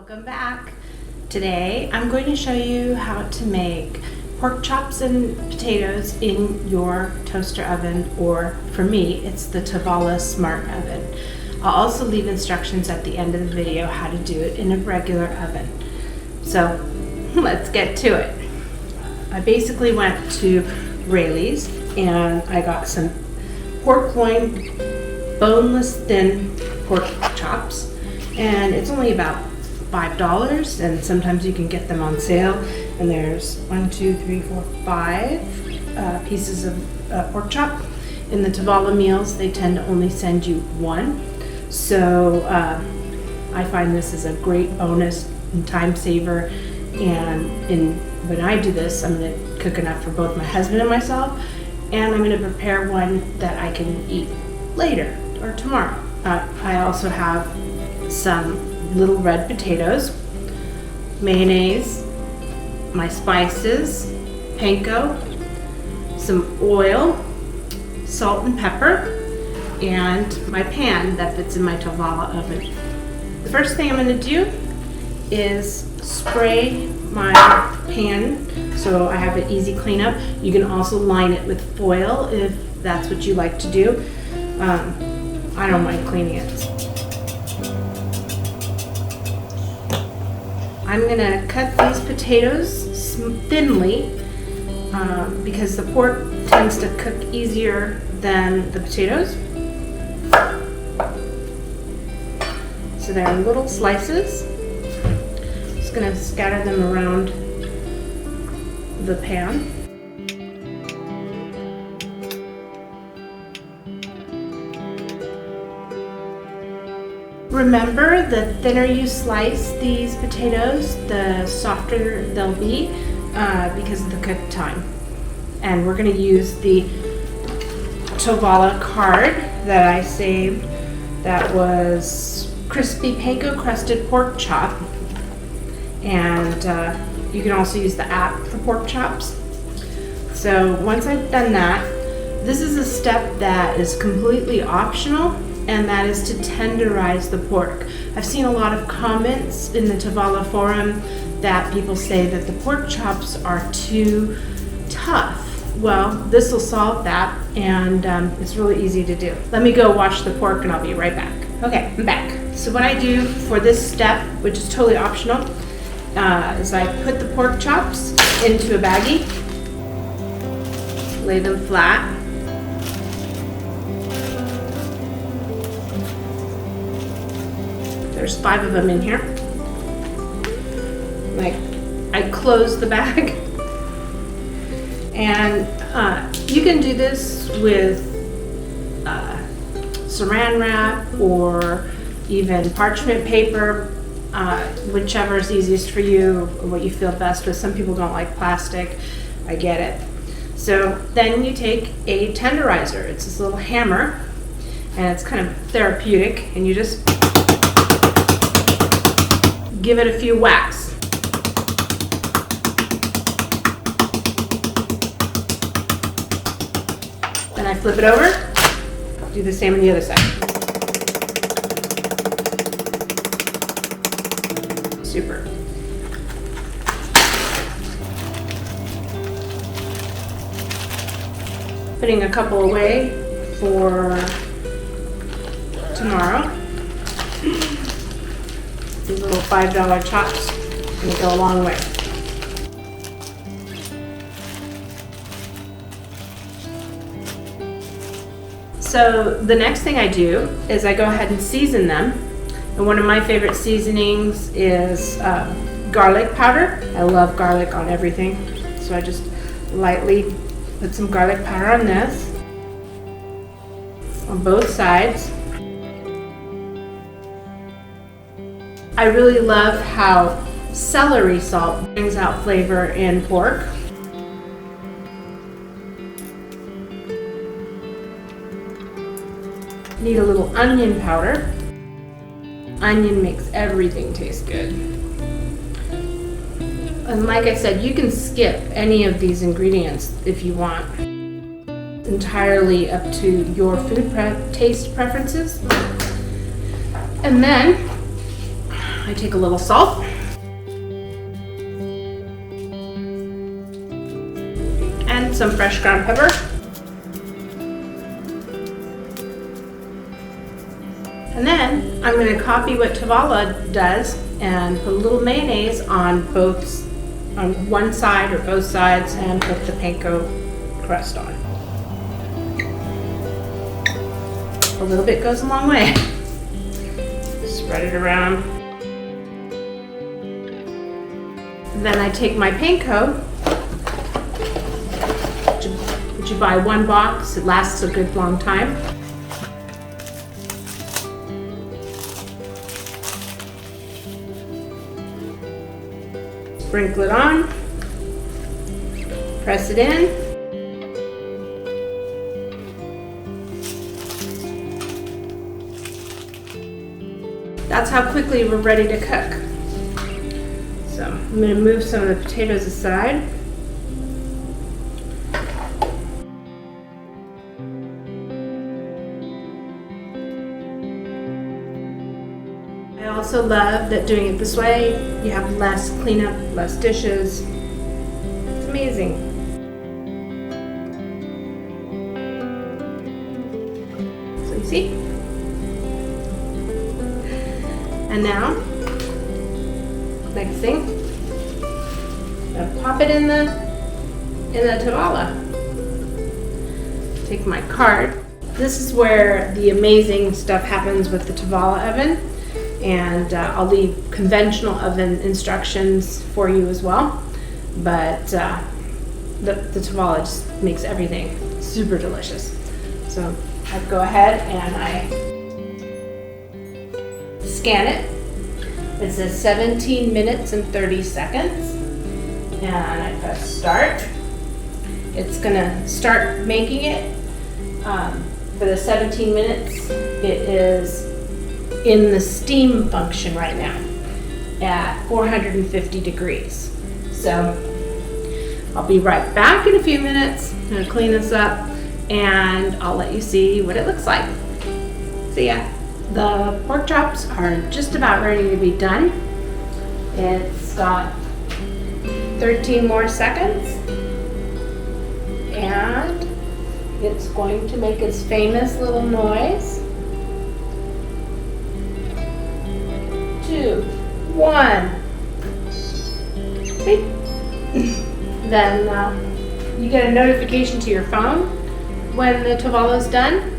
Welcome back. Today I'm going to show you how to make pork chops and potatoes in your toaster oven, or for me it's the Tovala Smart Oven. I'll also leave instructions at the end of the video how to do it in a regular oven. So let's get to it. I basically went to Raley's and I got some pork loin boneless thin pork chops, and it's only about $5, and sometimes you can get them on sale. And there's 1, 2, 3, 4, 5 pieces of pork chop. In the Tovala meals, they tend to only send you one. So I find this is a great bonus and time saver. And when I do this, I'm going to cook enough for both my husband and myself, and I'm going to prepare one that I can eat later or tomorrow. I also have some little red potatoes, mayonnaise, my spices, panko, some oil, salt and pepper, and my pan that fits in my Tovala oven. The first thing I'm going to do is spray my pan so I have an easy cleanup. You can also line it with foil if that's what you like to do. I don't mind cleaning it. I'm going to cut these potatoes thinly because the pork tends to cook easier than the potatoes. So they're in little slices. Just going to scatter them around the pan. Remember, the thinner you slice these potatoes, the softer they'll be because of the cook time. And we're going to use the Tovala card that I saved that was crispy panko crusted pork chop. And you can also use the app for pork chops. So once I've done that, this is a step that is completely optional, and that is to tenderize the pork. I've seen a lot of comments in the Tovala forum that people say that the pork chops are too tough. Well, this will solve that, and it's really easy to do. Let me go wash the pork and I'll be right back. Okay, I'm back. So what I do for this step, which is totally optional, is I put the pork chops into a baggie, lay them flat, there's 5 of them in here. Like, I close the bag, and you can do this with saran wrap or even parchment paper, whichever is easiest for you or what you feel best with. Some people don't like plastic, I get it. So then you take a tenderizer. It's this little hammer, and it's kind of therapeutic, and you just give it a few whacks. Then I flip it over, do the same on the other side. Super. Putting a couple away for tomorrow. These little $5 chops can go a long way. So the next thing I do is I go ahead and season them. And one of my favorite seasonings is garlic powder. I love garlic on everything. So I just lightly put some garlic powder on this, on both sides. I really love how celery salt brings out flavor in pork. Need a little onion powder. Onion makes everything taste good. And like I said, you can skip any of these ingredients if you want. Entirely up to your food taste preferences. And then I take a little salt. And some fresh ground pepper. And then I'm going to copy what Tovala does and put a little mayonnaise on one side or both sides and put the panko crust on. A little bit goes a long way. Spread it around. And then I take my panko, which you buy one box, it lasts a good long time. Sprinkle it on, press it in. That's how quickly we're ready to cook. So I'm going to move some of the potatoes aside. I also love that doing it this way, you have less cleanup, less dishes. It's amazing. So you see? And now, next thing, I'll pop it in the Tovala. Take my card. This is where the amazing stuff happens with the Tovala oven. And I'll leave conventional oven instructions for you as well. But the Tovala just makes everything super delicious. So I go ahead and I scan it. It says 17 minutes and 30 seconds. And I press start. It's gonna start making it. For the 17 minutes, it is in the steam function right now at 450 degrees. So I'll be right back in a few minutes. I'm gonna clean this up and I'll let you see what it looks like. See ya. The pork chops are just about ready to be done. It's got 13 more seconds and it's going to make its famous little noise. 2, 1. Beep. Then you get a notification to your phone when the Tovala is done,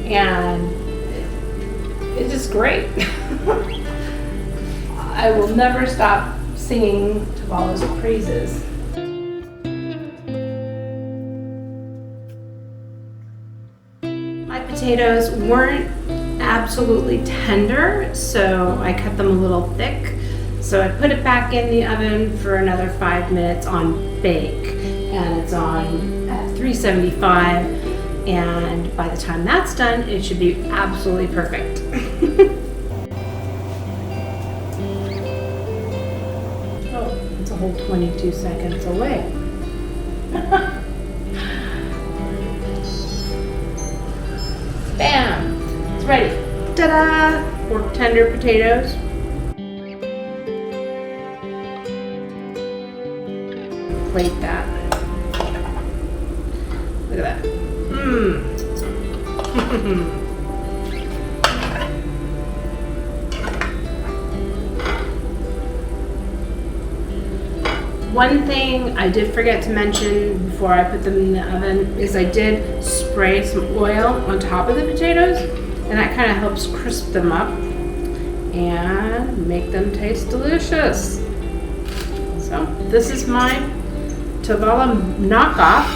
and it's just great. I will never stop singing Tovala's praises. My potatoes weren't absolutely tender, so I cut them a little thick. So I put it back in the oven for another 5 minutes on bake, and it's on at 375. And by the time that's done, it should be absolutely perfect. Oh, it's a whole 22 seconds away. Bam! It's ready. Ta-da! Pork tender potatoes. Plate that. Look at that. One thing I did forget to mention before I put them in the oven is I did spray some oil on top of the potatoes, and that kind of helps crisp them up and make them taste delicious. So this is my Tovala knockoff.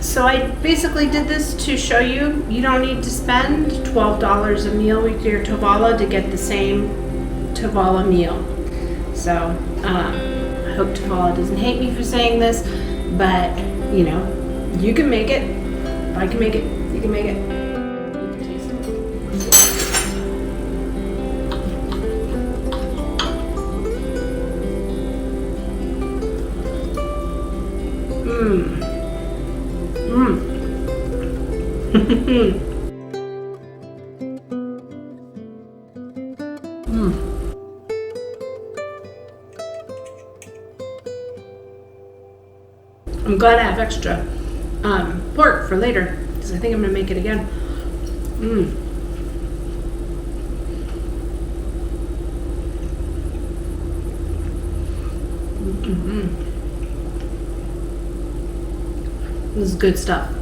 So I basically did this to show you don't need to spend $12 a meal with your Tovala to get the same Tovala meal. So I hope Tovala doesn't hate me for saying this, but you know, you can make it. If I can make it, you can make it. You can taste it. Mmm. I'm glad I have extra pork for later because I think I'm gonna make it again. This is good stuff.